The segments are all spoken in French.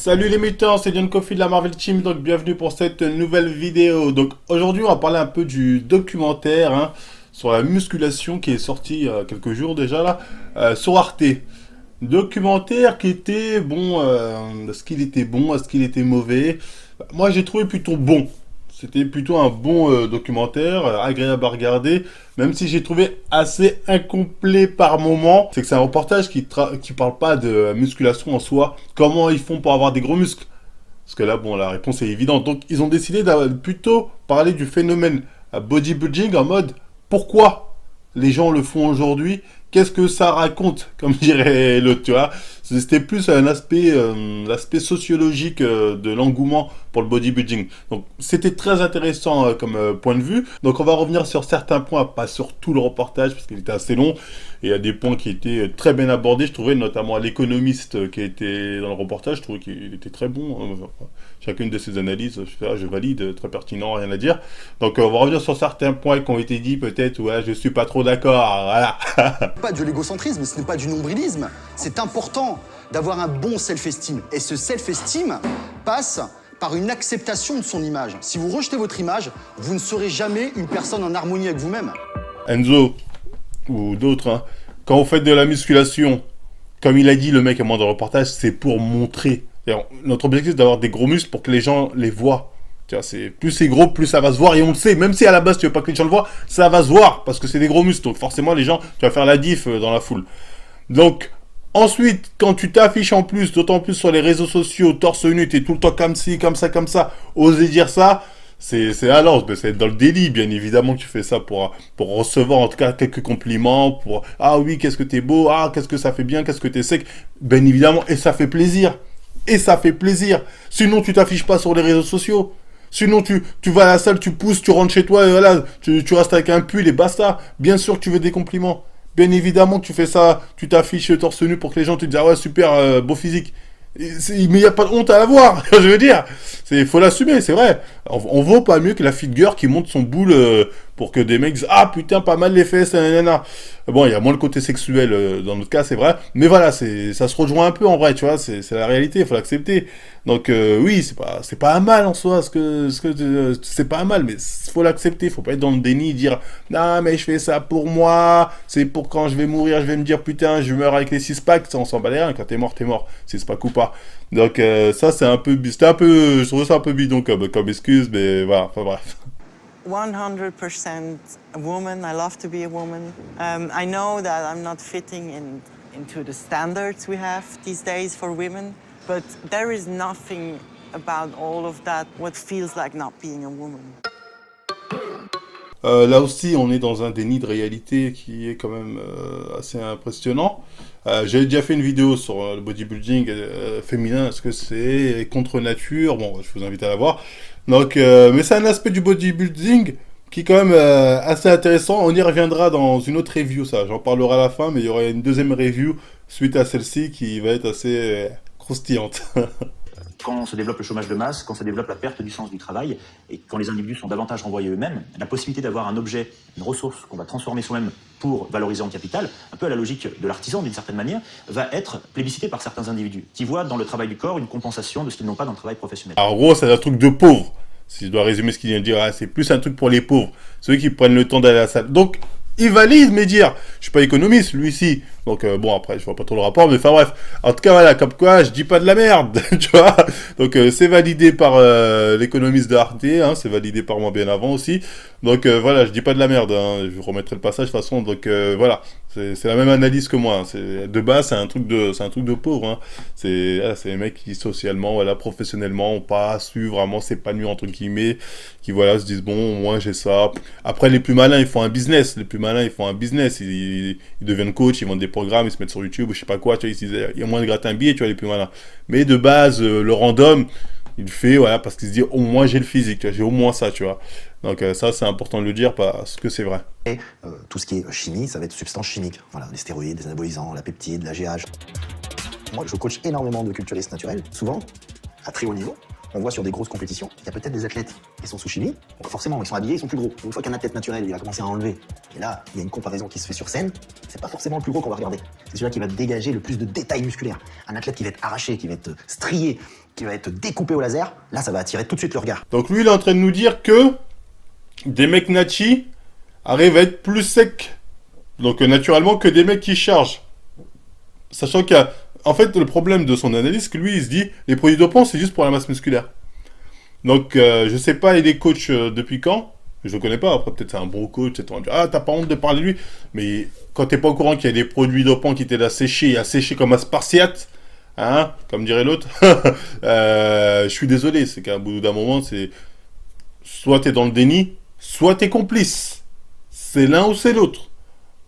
Salut les mutants, c'est John Coffey de la Marvel Team, donc bienvenue pour cette nouvelle vidéo. Donc aujourd'hui on va parler un peu du documentaire sur la musculation qui est sorti il y a quelques jours déjà là, sur Arte. Documentaire qui était bon, est-ce qu'il était bon, est-ce qu'il était mauvais? Moi j'ai trouvé plutôt bon. C'était plutôt un bon documentaire, agréable à regarder, même si j'ai trouvé assez incomplet par moment. C'est que c'est un reportage qui parle pas de musculation en soi, comment ils font pour avoir des gros muscles. Parce que là, bon, la réponse est évidente. Donc, ils ont décidé de plutôt parler du phénomène bodybuilding en mode pourquoi les gens le font aujourd'hui, qu'est-ce que ça raconte, comme dirait l'autre, tu vois. C'était plus un aspect, l'aspect sociologique de l'engouement pour le bodybuilding. Donc, c'était très intéressant comme point de vue. Donc, on va revenir sur certains points, pas sur tout le reportage, parce qu'il était assez long. Et il y a des points qui étaient très bien abordés, je trouvais, notamment l'économiste qui était dans le reportage, je trouvais qu'il était très bon. Chacune de ses analyses, je valide, très pertinent, rien à dire. Donc, on va revenir sur certains points qui ont été dits, peut-être, ouais, je suis pas trop d'accord, voilà. Pas de l'égocentrisme, ce n'est pas du nombrilisme. C'est important d'avoir un bon self-esteem. Et ce self-esteem passe par une acceptation de son image. Si vous rejetez votre image, vous ne serez jamais une personne en harmonie avec vous-même. Enzo, ou d'autres, quand vous faites de la musculation, comme il a dit le mec à moi dans le reportage, c'est pour montrer. Notre objectif c'est d'avoir des gros muscles pour que les gens les voient. Tu vois, plus c'est gros, plus ça va se voir, et on le sait, même si à la base tu veux pas que les gens le voient, ça va se voir, parce que c'est des gros muscles, donc forcément les gens, tu vas faire la diff dans la foule. Donc, ensuite, quand tu t'affiches en plus, d'autant plus sur les réseaux sociaux, torse nu, t'es tout le temps comme ci, comme ça, oser dire ça, c'est alors, c'est dans le délit, bien évidemment que tu fais ça pour recevoir en tout cas quelques compliments, pour ah oui, qu'est-ce que t'es beau, ah qu'est-ce que ça fait bien, qu'est-ce que t'es sec, bien évidemment, et ça fait plaisir. Et ça fait plaisir. Sinon, tu t'affiches pas sur les réseaux sociaux. Sinon, tu vas à la salle, tu pousses, tu rentres chez toi, et voilà, tu restes avec un pull et basta. Bien sûr que tu veux des compliments. Bien évidemment que tu fais ça, tu t'affiches torse nu pour que les gens te disent « Ah ouais, super, beau physique ». Mais il n'y a pas de honte à l'avoir, je veux dire. Faut l'assumer, c'est vrai. On vaut pas mieux que la figure qui monte son boule pour que des mecs disent « Ah putain, pas mal les fesses, nanana ». Bon, il y a moins le côté sexuel dans notre cas, c'est vrai. Mais voilà, ça se rejoint un peu en vrai, tu vois. C'est la réalité, il faut l'accepter. Donc oui, c'est pas un mal en soi, c'est pas un mal, mais faut l'accepter. Faut pas être dans le déni, dire « Non, mais je fais ça pour moi. C'est pour quand je vais mourir, je vais me dire putain, je meurs avec les 6-packs. » Ça, on s'en bat les reins. Quand t'es mort, 6-pack ou pas. Donc ça, je trouve ça un peu bidon comme excuse, mais voilà, enfin bref. 100% a woman. I love to be a woman. I know that I'm not fitting into the standards we have these days for women, but there is nothing about all of that what feels like not being a woman. Là aussi, on est dans un déni de réalité qui est quand même assez impressionnant. J'avais déjà fait une vidéo sur le bodybuilding féminin, est-ce que c'est contre nature? Bon, je vous invite à la voir. Donc, mais c'est un aspect du bodybuilding qui est quand même assez intéressant. On y reviendra dans une autre review, ça. J'en parlerai à la fin, mais il y aura une deuxième review suite à celle-ci qui va être assez croustillante. Quand se développe le chômage de masse, quand se développe la perte du sens du travail, et quand les individus sont davantage renvoyés eux-mêmes, la possibilité d'avoir un objet, une ressource qu'on va transformer soi-même pour valoriser en capital, un peu à la logique de l'artisan d'une certaine manière, va être plébiscité par certains individus, qui voient dans le travail du corps une compensation de ce qu'ils n'ont pas dans le travail professionnel. Alors, en gros, c'est un truc de pauvre. Si je dois résumer ce qu'il vient de dire, c'est plus un truc pour les pauvres, ceux qui prennent le temps d'aller à la salle. Donc, il valide mes dires. Je suis pas économiste, lui-ci. Donc, bon, après, je vois pas trop le rapport, mais enfin, bref. En tout cas, voilà, comme quoi, je dis pas de la merde, tu vois. Donc, c'est validé par l'économiste de Arte, c'est validé par moi bien avant aussi. Donc, voilà, je dis pas de la merde, je vous remettrai le passage de toute façon. Donc, voilà. C'est la même analyse que moi. De base, c'est un truc de pauvre, C'est les mecs qui, socialement, voilà, professionnellement, ont pas su vraiment s'épanouir, entre guillemets, qui, voilà, se disent, bon, moi, j'ai ça. Après, les plus malins, ils font un business. Ils deviennent coach, ils vendent des programmes, ils se mettent sur YouTube, ou je sais pas quoi, tu vois, il y a moins de gratter un billet, tu vois, les plus malins. Mais de base, le random, il le fait, voilà, parce qu'il se dit, au moins j'ai le physique, tu vois, j'ai au moins ça, tu vois. Donc ça, c'est important de le dire, parce que c'est vrai. Et tout ce qui est chimie, ça va être substances chimiques. Voilà, les stéroïdes, les anabolisants, la peptide, l'AGH. Moi, je coach énormément de culturistes naturels, souvent, à très haut niveau. On voit sur des grosses compétitions, il y a peut-être des athlètes qui sont sous chimie. Donc forcément, ils sont habillés, ils sont plus gros. Une fois qu'un athlète naturel, il va commencer à enlever, et là, il y a une comparaison qui se fait sur scène, c'est pas forcément le plus gros qu'on va regarder. C'est celui-là qui va dégager le plus de détails musculaires. Un athlète qui va être arraché, qui va être strié, qui va être découpé au laser, là, ça va attirer tout de suite le regard. Donc lui, il est en train de nous dire que des mecs nachis arrivent à être plus secs, donc naturellement, que des mecs qui chargent. Sachant qu'il y a... En fait, le problème de son analyse, c'est que lui, il se dit, les produits dopants, c'est juste pour la masse musculaire. Donc, je sais pas, il est coach depuis quand. Je le connais pas, après peut-être c'est un bon coach, ah, t'as pas honte de parler de lui. Mais quand t'es pas au courant qu'il y a des produits dopants qui t'aident à sécher comme un spartiate, hein, comme dirait l'autre, je suis désolé, c'est qu'à bout d'un moment, c'est... Soit t'es dans le déni, soit t'es complice. C'est l'un ou c'est l'autre.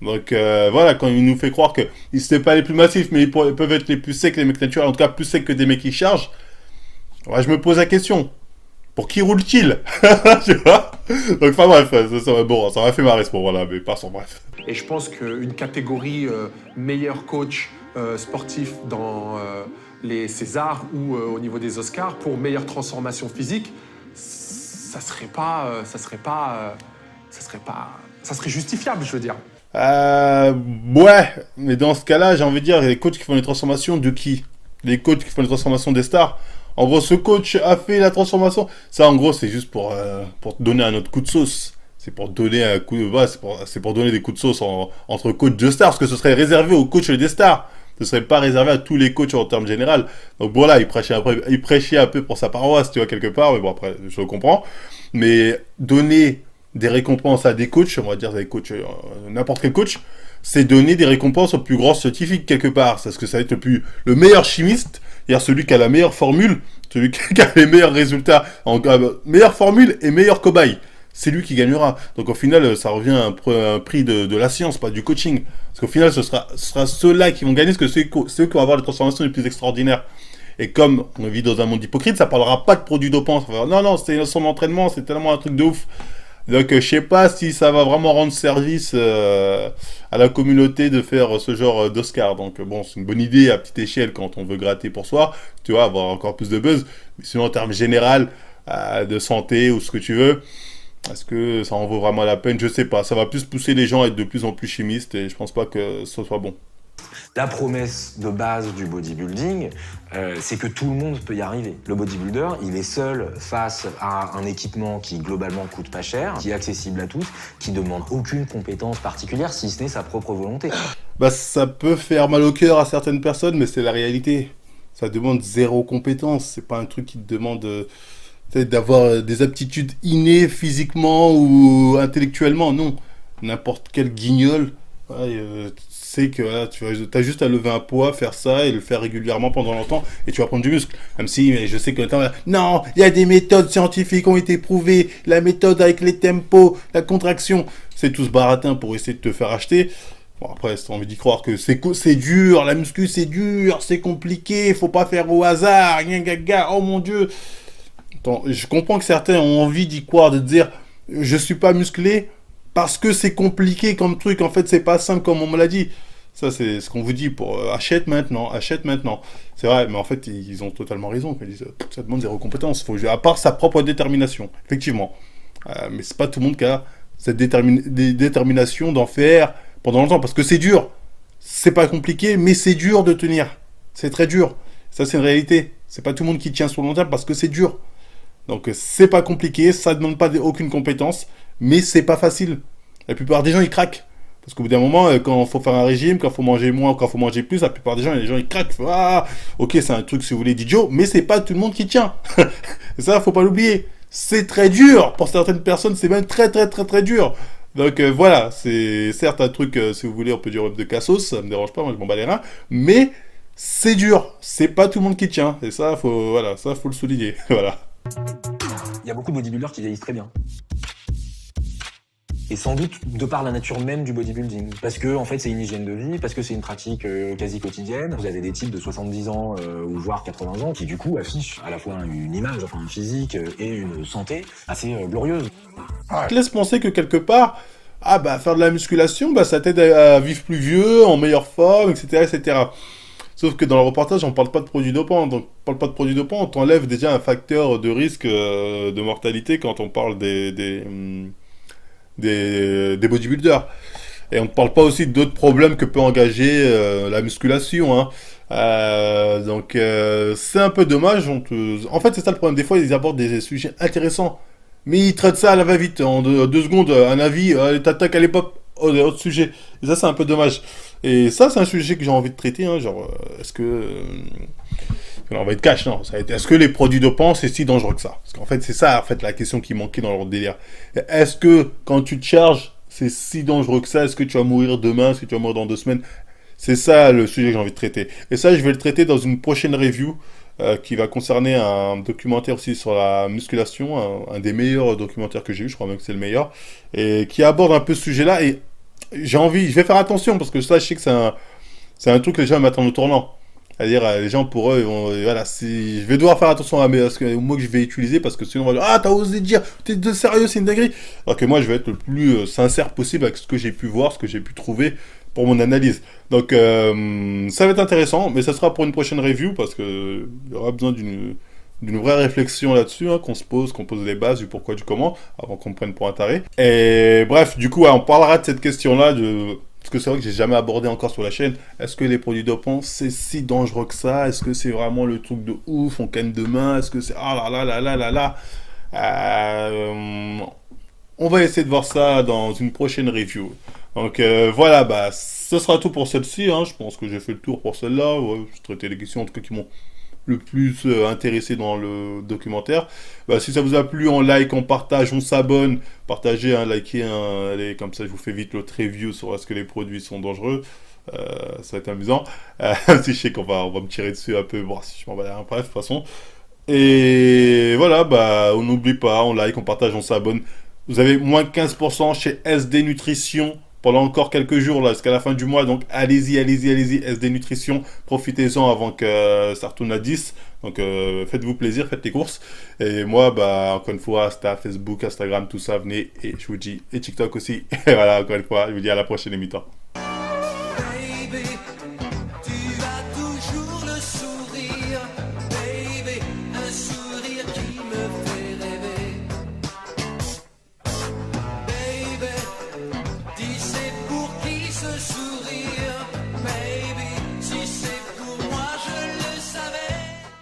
Donc voilà, quand il nous fait croire que ils sont pas les plus massifs, mais ils peuvent être les plus secs, les mecs naturels, en tout cas plus secs que des mecs qui chargent, ouais, je me pose la question. Pour qui roule-t-il? Tu vois? Donc enfin bref, ça m'a fait marrer ce moment-là, mais passons, bref. Et je pense qu'une catégorie meilleur coach sportif dans les Césars ou au niveau des Oscars pour meilleure transformation physique, ça serait justifiable, je veux dire. Ouais, mais dans ce cas-là, j'ai envie de dire, les coachs qui font les transformations de qui? Les coachs qui font les transformations des stars. En gros, ce coach a fait la transformation. Ça, en gros, c'est juste pour te donner un autre coup de sauce. C'est pour donner un coup de... Ouais, c'est pour donner des coups de sauce entre coachs de stars, parce que ce serait réservé aux coachs des stars. Ce serait pas réservé à tous les coachs en termes général. Donc voilà, il prêchait un peu pour sa paroisse, tu vois, quelque part. Mais bon, après, je le comprends. Mais donner des récompenses à des coachs, on va dire des coachs, n'importe quel coach, c'est donner des récompenses aux plus grands scientifiques quelque part. Parce que ça va être le meilleur chimiste, c'est-à-dire celui qui a la meilleure formule, celui qui a les meilleurs résultats, meilleure formule et meilleur cobaye. C'est lui qui gagnera. Donc au final, ça revient à un prix de la science, pas du coaching. Parce qu'au final, ce sera ceux-là qui vont gagner, parce que ceux qui vont avoir les transformations les plus extraordinaires. Et comme on vit dans un monde hypocrite, ça parlera pas de produits dopants. Ça va dire, non, c'est son entraînement, c'est tellement un truc de ouf. Donc je sais pas si ça va vraiment rendre service à la communauté de faire ce genre d'Oscar. Donc bon, c'est une bonne idée à petite échelle quand on veut gratter pour soi, tu vois, avoir encore plus de buzz. Mais sinon en termes général de santé ou ce que tu veux, est-ce que ça en vaut vraiment la peine? Je sais pas. Ça va plus pousser les gens à être de plus en plus chimistes et je pense pas que ce soit bon. La promesse de base du bodybuilding, c'est que tout le monde peut y arriver. Le bodybuilder, il est seul face à un équipement qui globalement coûte pas cher, qui est accessible à tous, qui demande aucune compétence particulière, si ce n'est sa propre volonté. Bah ça peut faire mal au cœur à certaines personnes, mais c'est la réalité. Ça demande zéro compétence. C'est pas un truc qui te demande d'avoir des aptitudes innées physiquement ou intellectuellement. Non, n'importe quel guignol. C'est que voilà, tu as juste à lever un poids, faire ça et le faire régulièrement pendant longtemps et tu vas prendre du muscle. Même si je sais que non, il y a des méthodes scientifiques qui ont été prouvées, la méthode avec les tempos, la contraction, c'est tout ce baratin pour essayer de te faire acheter. Bon après, si t'as envie d'y croire que c'est dur, la muscu c'est dur, c'est compliqué, faut pas faire au hasard, oh mon dieu. Attends, je comprends que certains ont envie d'y croire, de dire je suis pas musclé parce que c'est compliqué comme truc, en fait c'est pas simple comme on me l'a dit. Ça c'est ce qu'on vous dit pour achète maintenant. C'est vrai, mais en fait ils ont totalement raison. Ils disent ça demande zéro compétence, faut à part sa propre détermination, effectivement. Mais c'est pas tout le monde qui a cette détermination d'en faire pendant longtemps, parce que c'est dur. C'est pas compliqué, mais c'est dur de tenir. C'est très dur. Ça c'est une réalité. C'est pas tout le monde qui tient sur le long terme parce que c'est dur. Donc c'est pas compliqué, ça demande pas aucune compétence, mais c'est pas facile. La plupart des gens ils craquent. Parce qu'au bout d'un moment, quand il faut faire un régime, quand il faut manger moins, quand il faut manger plus, la plupart des gens, ils craquent. Ah, ok, c'est un truc, si vous voulez, d'idiot, mais c'est pas tout le monde qui tient. Et ça, faut pas l'oublier. C'est très dur. Pour certaines personnes, c'est même très, très, très, très dur. Donc voilà, c'est certes un truc, si vous voulez, on peut dire de cassos, ça me dérange pas, moi je m'en bats les reins, mais c'est dur. C'est pas tout le monde qui tient. Et ça, faut le souligner. Voilà. Il y a beaucoup de bodybuilders qui vieillissent très bien. Et sans doute de par la nature même du bodybuilding. Parce que, en fait, c'est une hygiène de vie, parce que c'est une pratique quasi quotidienne. Vous avez des types de 70 ans, ou voire 80 ans, qui du coup affichent à la fois une image, enfin un physique et une santé assez glorieuse. Je laisse penser que quelque part, faire de la musculation, ça t'aide à vivre plus vieux, en meilleure forme, etc., etc. Sauf que dans le reportage, on parle pas de produits dopants. Donc, on parle pas de produits dopants, on t'enlève déjà un facteur de risque de mortalité quand on parle des bodybuilders. Et on ne parle pas aussi d'autres problèmes que peut engager la musculation. Hein. C'est un peu dommage. En fait, c'est ça le problème. Des fois, ils abordent des sujets intéressants, mais ils traitent ça à la va-vite. En 2 secondes, un avis, t'attaques à l'époque, autre sujet. Et ça, c'est un peu dommage. Et ça, c'est un sujet que j'ai envie de traiter. Hein, genre, est-ce que... on va être cash, non. Ça va être, est-ce que les produits dopants, c'est si dangereux que ça? Parce qu'en fait, c'est ça, en fait, la question qui manquait dans leur délire. Est-ce que, quand tu te charges, c'est si dangereux que ça? Est-ce que tu vas mourir demain? Est-ce que tu vas mourir dans 2 semaines? C'est ça le sujet que j'ai envie de traiter. Et ça, je vais le traiter dans une prochaine review qui va concerner un documentaire aussi sur la musculation, un des meilleurs documentaires que j'ai eu, je crois même que c'est le meilleur, et qui aborde un peu ce sujet-là. Et je vais faire attention parce que ça, je sais que c'est un truc que les gens m'attendent au tournant. C'est-à-dire, les gens, pour eux, voilà, je vais devoir faire attention aux mots que je vais utiliser parce que sinon, on va dire, ah, t'as osé dire, t'es de sérieux, c'est une dinguerie. Alors que moi, je vais être le plus sincère possible avec ce que j'ai pu voir, ce que j'ai pu trouver pour mon analyse. Donc, ça va être intéressant, mais ça sera pour une prochaine review parce que il y aura besoin d'une vraie réflexion là-dessus, hein, qu'on pose les bases du pourquoi, du comment, avant qu'on me prenne pour un taré. Et bref, du coup, ouais, on parlera de cette question-là, parce que c'est vrai que j'ai jamais abordé encore sur la chaîne. Est-ce que les produits dopants, c'est si dangereux que ça? Est-ce que c'est vraiment le truc de ouf, on canne demain? Est-ce que c'est... Ah là là là là là là On va essayer de voir ça dans une prochaine review. Donc voilà, bah, ce sera tout pour celle-ci. Hein. Je pense que j'ai fait le tour pour celle-là. Ouais, j'ai traité les questions en tout cas qui m'ont le plus intéressé dans le documentaire. Bah, si ça vous a plu, on like, on partage, on s'abonne. Partagez, hein, likez, hein, allez, comme ça je vous fais vite l'autre review sur est-ce que les produits sont dangereux. Ça va être amusant. Si je sais on va me tirer dessus un peu, bon, si je m'en vais bref, de toute façon. Et voilà, bah, on n'oublie pas, on like, on partage, on s'abonne. Vous avez moins de 15% chez SD Nutrition pendant encore quelques jours, là, jusqu'à la fin du mois. Donc, allez-y, SD Nutrition. Profitez-en avant que ça retourne à 10. Donc, faites-vous plaisir, faites les courses. Et moi, bah, encore une fois, Insta, Facebook, Instagram, tout ça, venez. Et je vous dis, et TikTok aussi. Et voilà, encore une fois, je vous dis à la prochaine émission.